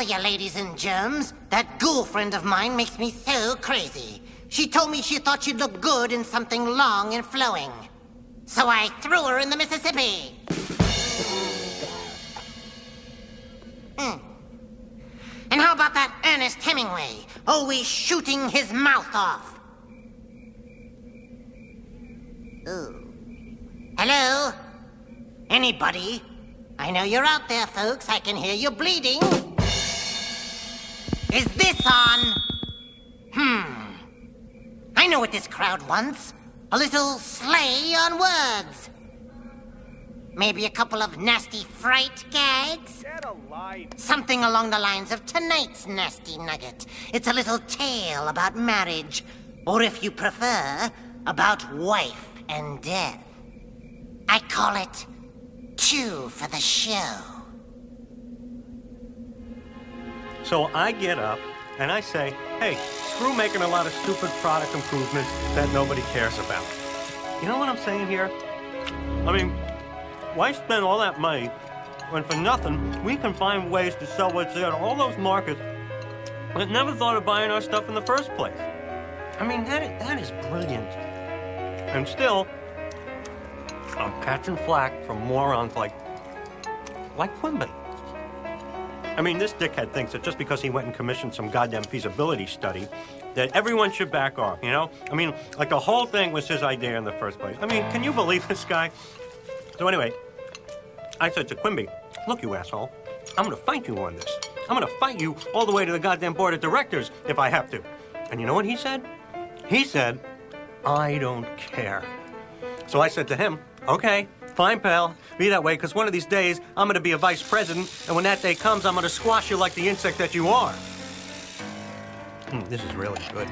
tell you, ladies and germs, that ghoul friend of mine makes me so crazy. She told me she thought she'd look good in something long and flowing. So I threw her in the Mississippi. And how about that Ernest Hemingway, always shooting his mouth off? Ooh. Hello? Anybody? I know you're out there, folks. I can hear you bleeding. Is this on? I know what this crowd wants. A little slay on words. Maybe a couple of nasty fright gags? Get a life. Something along the lines of tonight's nasty nugget. It's a little tale about marriage. Or if you prefer, about wife and death. I call it Two for the Show. So I get up and I say, hey, screw making a lot of stupid product improvements that nobody cares about. You know what I'm saying here? I mean, why spend all that money when for nothing we can find ways to sell what's there to all those markets that never thought of buying our stuff in the first place? I mean, that is brilliant. And still, I'm catching flack from morons like Quimby. I mean, this dickhead thinks that just because he went and commissioned some goddamn feasibility study, that everyone should back off, you know? I mean, like the whole thing was his idea in the first place. I mean, can you believe this guy? So anyway, I said to Quimby, look, you asshole, I'm gonna fight you on this. I'm gonna fight you all the way to the goddamn board of directors if I have to. And you know what he said? He said, I don't care. So I said to him, okay, fine, pal, be that way, because one of these days I'm gonna be a vice president, and when that day comes, I'm gonna squash you like the insect that you are. This is really good.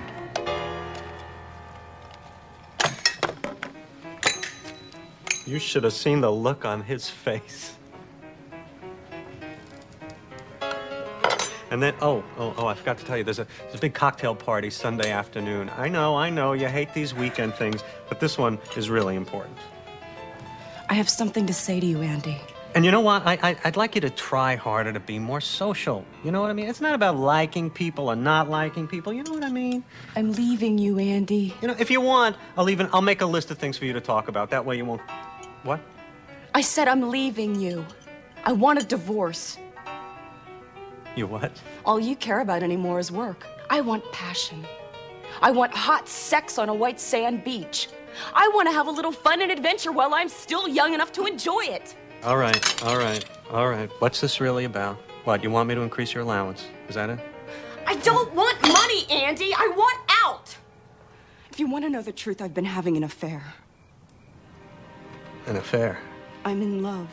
You should have seen the look on his face. And then, oh, I forgot to tell you, there's a big cocktail party Sunday afternoon. I know, you hate these weekend things, but this one is really important. I have something to say to you, Andy. And you know what? I'd like you to try harder to be more social. You know what I mean? It's not about liking people or not liking people. You know what I mean? I'm leaving you, Andy. You know, if you want, I'll make a list of things for you to talk about. That way you won't... What? I said I'm leaving you. I want a divorce. You what? All you care about anymore is work. I want passion. I want hot sex on a white sand beach. I want to have a little fun and adventure while I'm still young enough to enjoy it. All right. What's this really about? What, you want me to increase your allowance? Is that it? I don't want money, Andy. I want out. If you want to know the truth, I've been having an affair. An affair? I'm in love.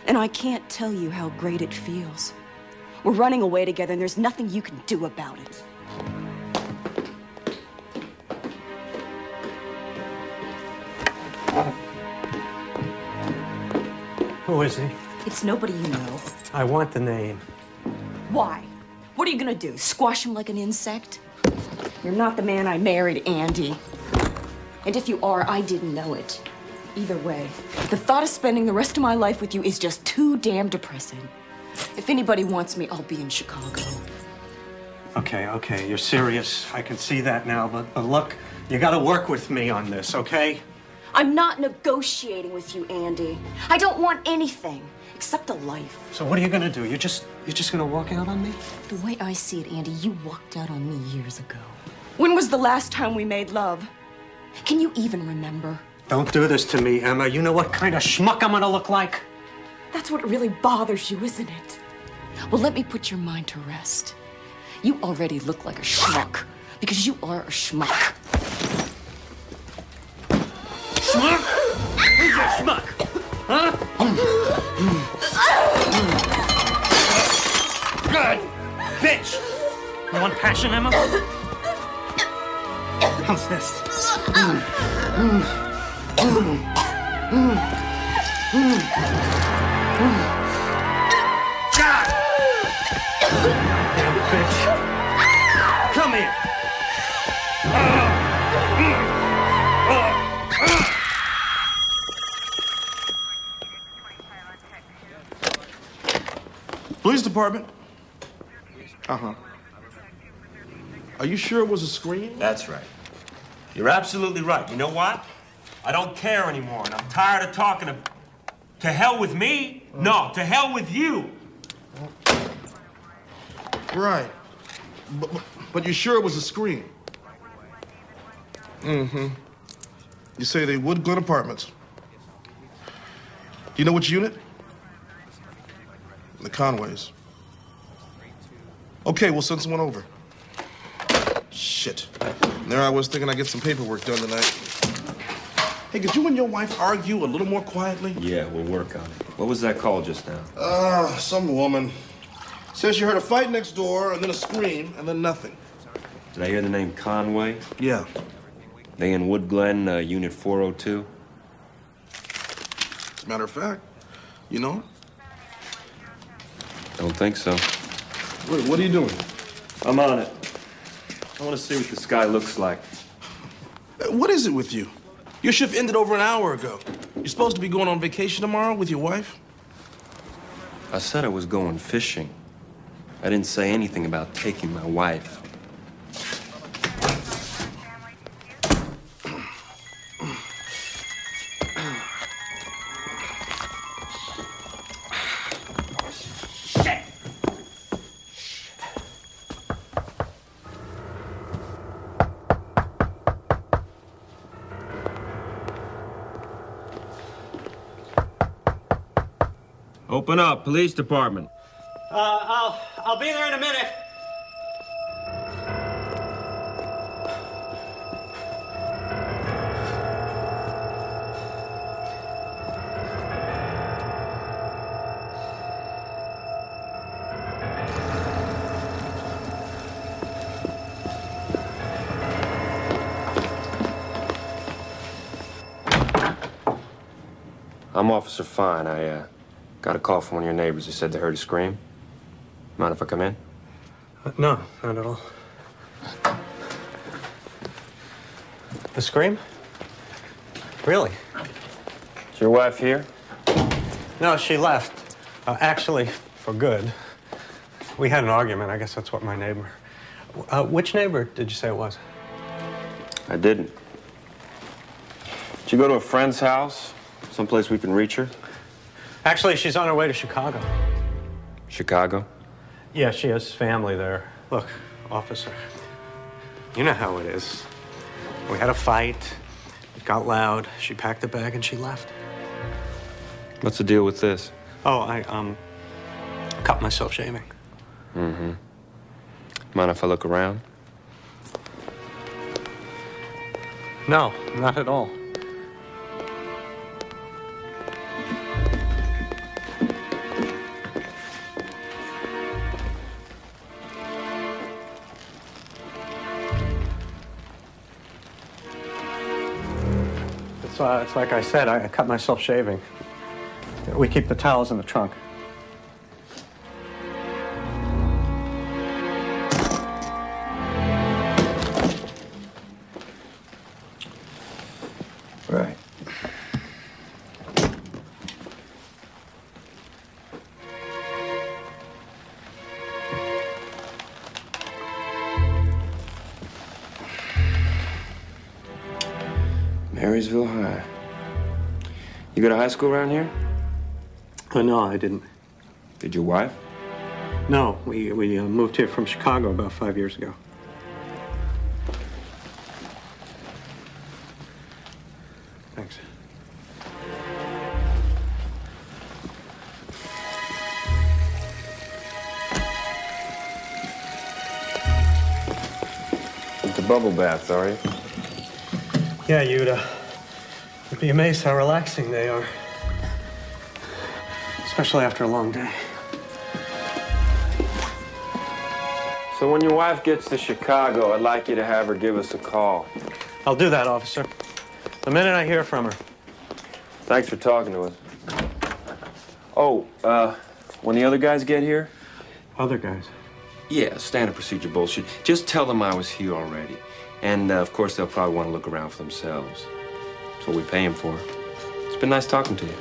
And I can't tell you how great it feels. We're running away together, and there's nothing you can do about it. Who is he? It's nobody you know. I want the name. Why? What are you gonna do? Squash him like an insect? You're not the man I married, Andy. And if you are, I didn't know it. Either way, the thought of spending the rest of my life with you is just too damn depressing. If anybody wants me, I'll be in Chicago. Okay, you're serious. I can see that now, but look, you gotta work with me on this, okay? I'm not negotiating with you, Andy. I don't want anything except a life. So what are you gonna do? You're just gonna walk out on me? The way I see it, Andy, you walked out on me years ago. When was the last time we made love? Can you even remember? Don't do this to me, Emma. You know what kind of schmuck I'm gonna look like? That's what really bothers you, isn't it? Well, let me put your mind to rest. You already look like a schmuck, because you are a schmuck. Schmuck? Who's your schmuck? Huh? Good. Bitch! You want passion, Emma? How's this? God! Damn bitch. Come here. Police department. Uh-huh. Are you sure it was a scream? That's right. You're absolutely right. You know what? I don't care anymore, and I'm tired of talking to hell with me? No, to hell with you. Right. But you're sure it was a scream? Mm-hmm. You say they Wood Glen Apartments. Do you know which unit? The Conways. Okay, we'll send someone over. Shit. There I was thinking I'd get some paperwork done tonight. Hey, could you and your wife argue a little more quietly? Yeah, we'll work on it. What was that call just now? Some woman. Says she heard a fight next door, and then a scream, and then nothing. Did I hear the name Conway? Yeah. They in Wood Glen, Unit 402? As a matter of fact, you know? Don't think so. What are you doing? I'm on it. I want to see what the sky looks like. What is it with you? Your shift ended over an hour ago. You're supposed to be going on vacation tomorrow with your wife? I said I was going fishing. I didn't say anything about taking my wife. Open up, police department. I'll be there in a minute. I'm Officer Fine. I got a call from one of your neighbors. They said they heard a scream. Mind if I come in? No, not at all. The scream? Really? Is your wife here? No, she left. Actually, for good. We had an argument. I guess that's what my neighbor... which neighbor did you say it was? I didn't. Did you go to a friend's house? Someplace we can reach her? Actually, she's on her way to Chicago. Chicago? Yeah, she has family there. Look, officer, you know how it is. We had a fight. It got loud. She packed a bag and she left. What's the deal with this? Oh, I cut myself shaving. Mm-hmm. Mind if I look around? No, not at all. It's like I said, I cut myself shaving. We keep the towels in the trunk. Right. Marysville High. You go to high school around here? No, I didn't. Did your wife? No, we moved here from Chicago about 5 years ago. Thanks. It's a bubble bath, are you? Yeah, you'd be amazed how relaxing they are. Especially after a long day. So when your wife gets to Chicago, I'd like you to have her give us a call. I'll do that, officer. The minute I hear from her. Thanks for talking to us. Oh, when the other guys get here? Other guys? Yeah, standard procedure bullshit. Just tell them I was here already. And, of course, they'll probably want to look around for themselves. That's what we pay them for. It's been nice talking to you.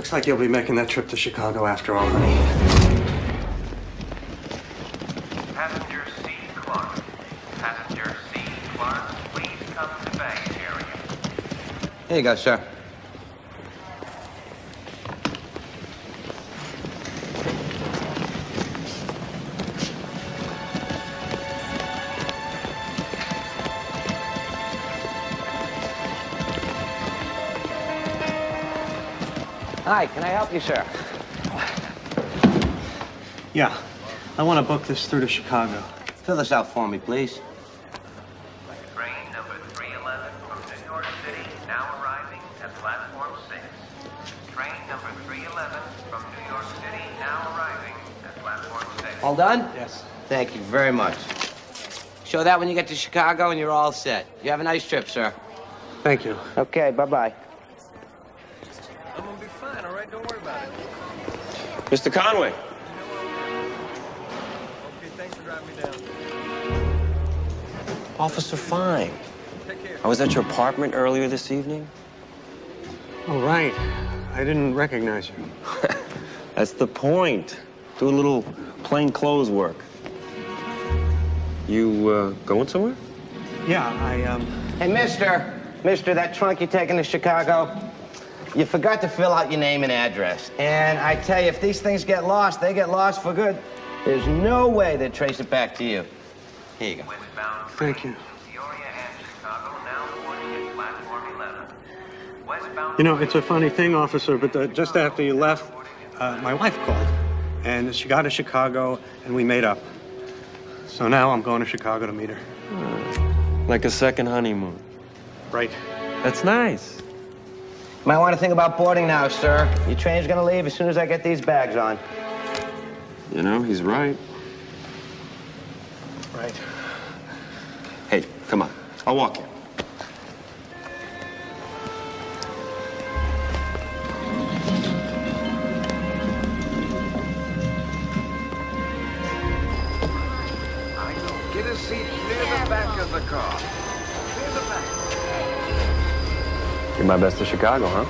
Looks like you'll be making that trip to Chicago after all, honey. Passenger C. Clark. Passenger C. Clark, please come to baggage area. Here you go, sir. Hi, can I help you, sir? Yeah, I want to book this through to Chicago. Fill this out for me, please. Train number 311 from New York City, now arriving at platform 6. Train number 311 from New York City, now arriving at platform 6. All done? Yes. Thank you very much. Show that when you get to Chicago and you're all set. You have a nice trip, sir. Thank you. Okay, bye-bye. I'm gonna be fine, all right? Don't worry about it. Mr. Conway. Okay, thanks for driving me down. Officer Fine. Take care. I was at your apartment earlier this evening. Oh, right. I didn't recognize you. That's the point. Do a little plain clothes work. You, going somewhere? Yeah, Hey, Mister, that trunk you're taking to Chicago, you forgot to fill out your name and address. And I tell you, if these things get lost, they get lost for good. There's no way they'd trace it back to you. Here you go. Westbound Thank you. Peoria and Chicago, now boarding at platform 11. Westbound You know, it's a funny thing, officer, but just after you left, my wife called. And she got to Chicago, and we made up. So now I'm going to Chicago to meet her. Like a second honeymoon. Right. That's nice. Might want to think about boarding now, sir. Your train's gonna leave as soon as I get these bags on. You know, he's right. Right. Hey, come on. I'll walk you. I know. Get a seat near the back of the car. Near the back. You're my best of Chicago, huh?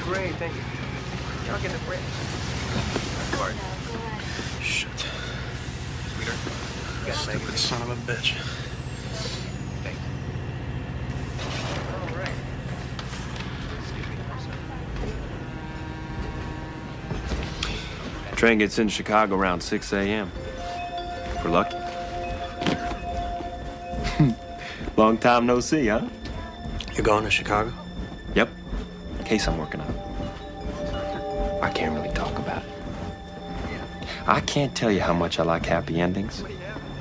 Great, thank you. Y'all get the bread. Shit. Sweeter. You gotta make Stupid it. son of a bitch. All right. Excuse me. I'm sorry. Train gets in Chicago around 6 a.m. If we're lucky. Long time no see, huh? You going to Chicago? Yep. Case I'm working on. I can't really talk about it. I can't tell you how much I like happy endings.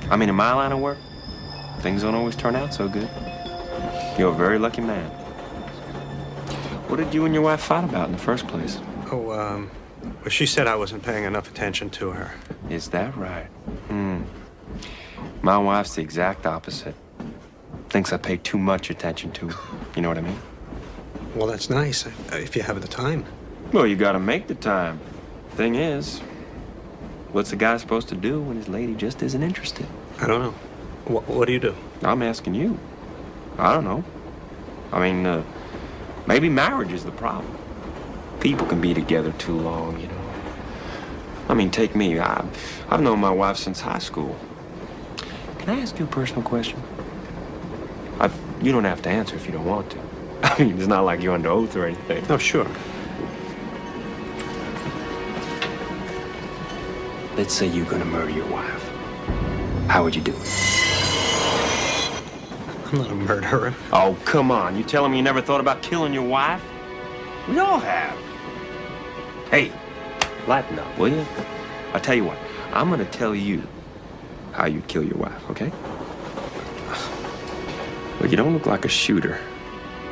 I mean, in my line of work, things don't always turn out so good. You're a very lucky man. What did you and your wife fight about in the first place? Oh, well, she said I wasn't paying enough attention to her. Is that right? My wife's the exact opposite. Thinks I pay too much attention to her. You know what I mean? Well, that's nice, if you have the time. Well, you gotta make the time. Thing is, what's a guy supposed to do when his lady just isn't interested? I don't know. What do you do? I'm asking you. I don't know. I mean, maybe marriage is the problem. People can be together too long, you know. I mean, take me. I've known my wife since high school. Can I ask you a personal question? You don't have to answer if you don't want to. I mean, it's not like you're under oath or anything. Oh, sure. Let's say you're gonna murder your wife. How would you do it? I'm not a murderer. Oh, come on. You telling me you never thought about killing your wife? We all have. Hey, lighten up, will you? I'll tell you what. I'm gonna tell you how you'd kill your wife, okay? Well, you don't look like a shooter,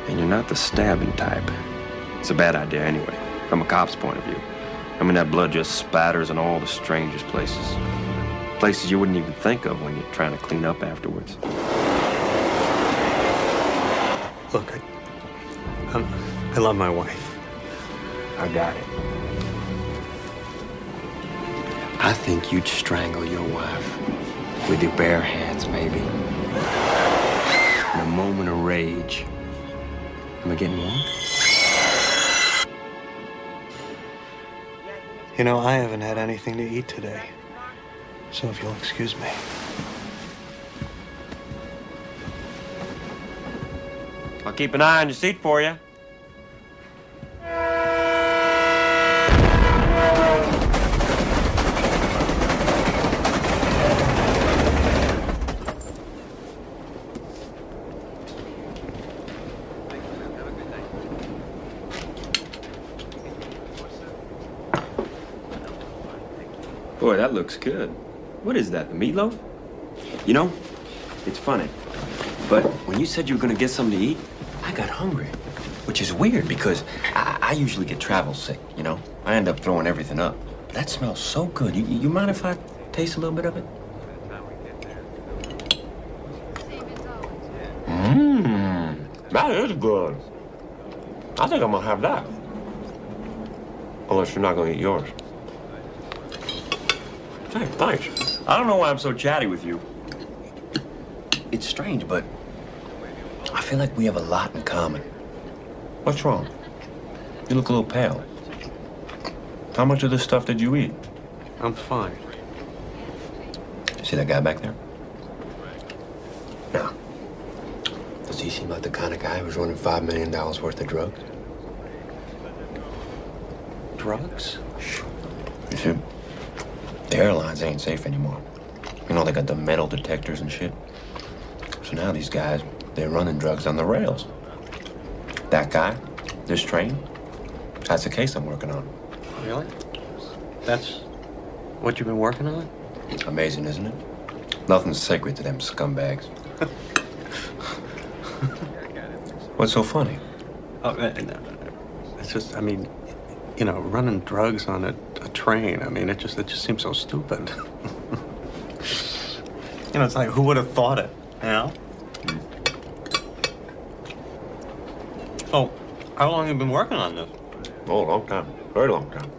and you're not the stabbing type. It's a bad idea anyway, from a cop's point of view. I mean, that blood just spatters in all the strangest places. Places you wouldn't even think of when you're trying to clean up afterwards. Look, I love my wife. I got it. I think you'd strangle your wife with your bare hands, baby. In a moment of rage. Am I getting warm? You know, I haven't had anything to eat today. So if you'll excuse me. I'll keep an eye on your seat for you. Boy, that looks good. What is that, the meatloaf? You know, it's funny, but when you said you were gonna get something to eat, I got hungry, which is weird because I usually get travel sick, you know? I end up throwing everything up. But that smells so good. You mind if I taste a little bit of it? Mmm, that is good. I think I'm gonna have that. Unless you're not gonna eat yours. Hey, thanks. I don't know why I'm so chatty with you. It's strange, but I feel like we have a lot in common. What's wrong? You look a little pale. How much of this stuff did you eat? I'm fine. See that guy back there? Now, does he seem like the kind of guy who's running $5 million worth of drugs? Drugs? You see? The airlines ain't safe anymore. You know, they got the metal detectors and shit. So now these guys, they're running drugs on the rails. That guy, this train, that's the case I'm working on. Really? That's what you've been working on? Amazing, isn't it? Nothing's sacred to them scumbags. What's so funny? Oh, it's just, I mean, you know, running drugs on a train, I mean, it just seems so stupid. You know, it's like, who would have thought it, you know? Oh, how long have you been working on this? Oh, a long time. Very long time.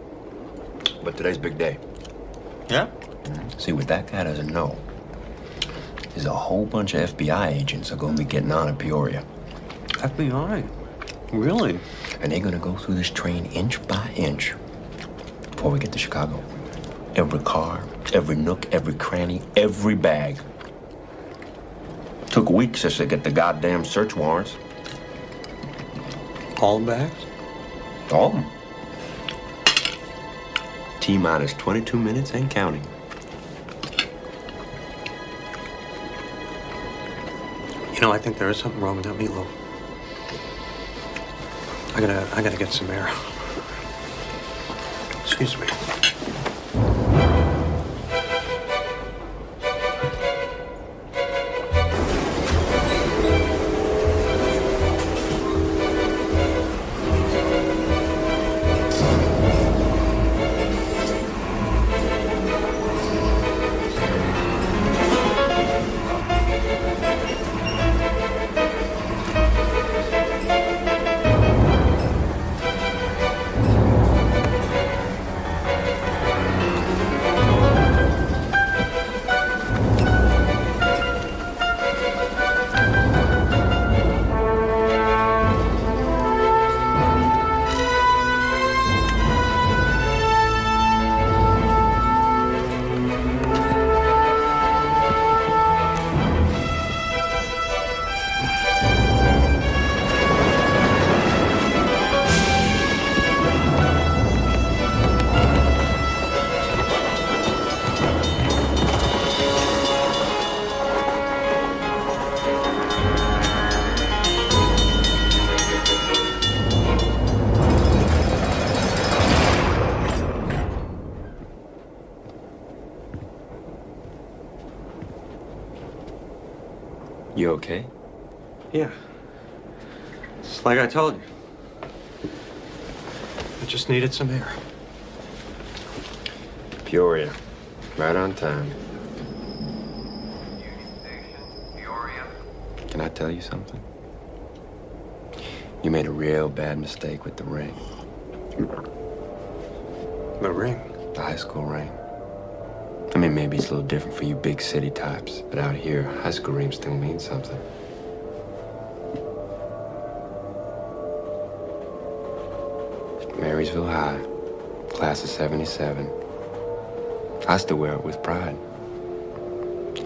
But today's big day. Yeah? See, what that guy doesn't know is a whole bunch of FBI agents are going to be getting on in Peoria. FBI? Really? And they're going to go through this train inch by inch before we get to Chicago. Every car, every nook, every cranny, every bag. Took weeks just to get the goddamn search warrants. All the bags? All of them. T-minus 22 minutes and counting. You know, I think there is something wrong with that meatloaf. I gotta get some air. Excuse me. You okay? Yeah. It's like I told you. I just needed some air. Peoria. Right on time. Union Station, Peoria. Can I tell you something? You made a real bad mistake with the ring. The ring? The high school ring. I mean, maybe it's a little different for you big city types, but out here, high school rings still mean something. Marysville High, class of 77. I still wear it with pride.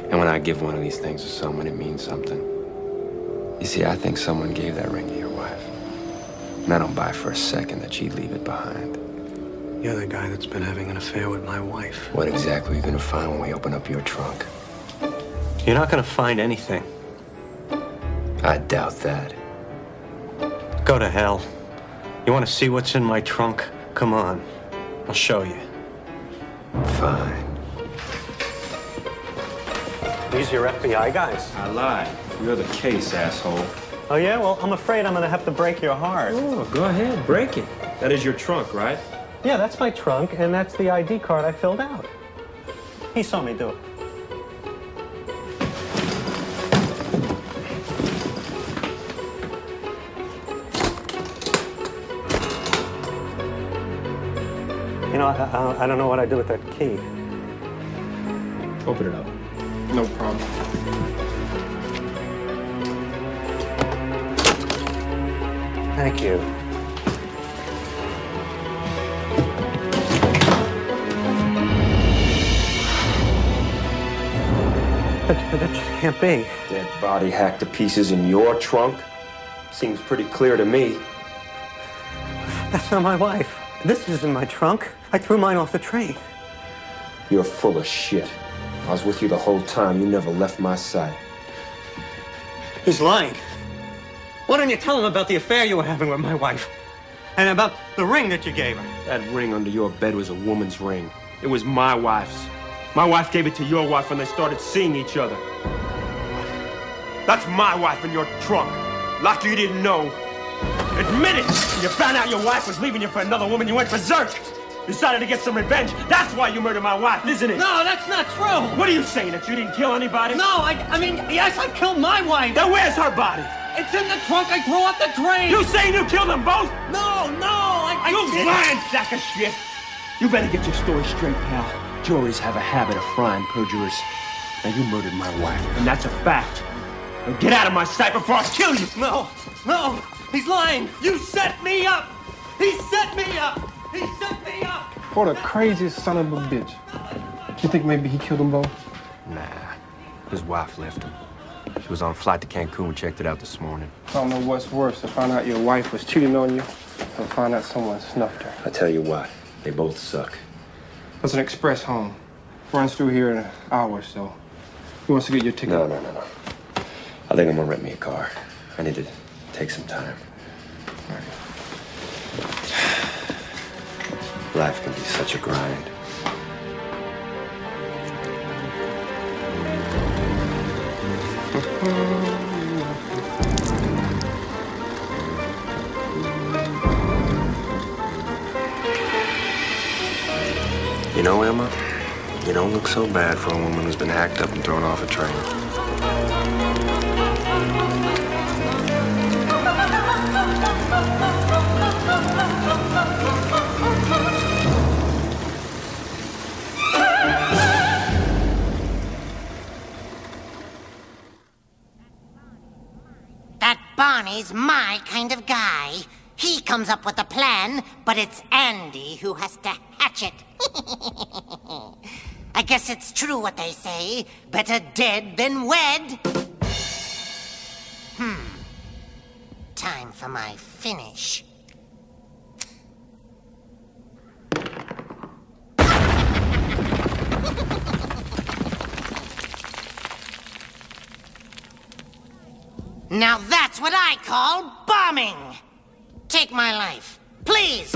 And when I give one of these things to someone, it means something. You see, I think someone gave that ring to your wife. And I don't buy for a second that she'd leave it behind. You're the guy that's been having an affair with my wife. What exactly are you gonna find when we open up your trunk? You're not gonna find anything. I doubt that. Go to hell. You want to see what's in my trunk? Come on. I'll show you. Fine. These your FBI guys? I lied. You're the case, asshole. Oh, yeah? Well, I'm afraid I'm gonna have to break your heart. Oh, go ahead, break it. That is your trunk, right? Yeah, that's my trunk, and that's the ID card I filled out. He saw me do it. You know, I don't know what I do with that key. Open it up. No problem. Thank you. But that just can't be. Dead body hacked to pieces in your trunk? Seems pretty clear to me. That's not my wife. This is in my trunk. I threw mine off the train. You're full of shit. I was with you the whole time. You never left my sight. He's lying. Why don't you tell him about the affair you were having with my wife? And about the ring that you gave her? That ring under your bed was a woman's ring. It was my wife's. My wife gave it to your wife when they started seeing each other. That's my wife in your trunk. Like you didn't know. Admit it! When you found out your wife was leaving you for another woman, you went berserk. Decided to get some revenge. That's why you murdered my wife, isn't it? No, that's not true. What are you saying, that you didn't kill anybody? No, I mean, yes, I killed my wife. Then where's her body? It's in the trunk I threw off the train. You saying you killed them both? No, I You didn't. lying sack of shit! You better get your story straight, pal. Juries have a habit of frying perjurers. Now, you murdered my wife, and that's a fact. Now get out of my sight before I kill you! No, he's lying. You set me up. He set me up. He set me up. What a crazy son of a bitch. You think maybe he killed them both? Nah, his wife left him. She was on a flight to Cancun. We checked it out this morning. I don't know what's worse, to find out your wife was cheating on you or find out someone snuffed her. I tell you what, they both suck. There's an express home. Runs through here in an hour or so. He wants to get your ticket. No. I think I'm gonna rent me a car. I need to take some time. All right. Life can be such a grind. You know, Emma, you don't look so bad for a woman who's been hacked up and thrown off a train. That Barney's my kind of guy. He comes up with a plan, but it's Andy who has to hatch it. I guess it's true what they say. Better dead than wed. Time for my finish. Now that's what I call bombing. Take my life, please.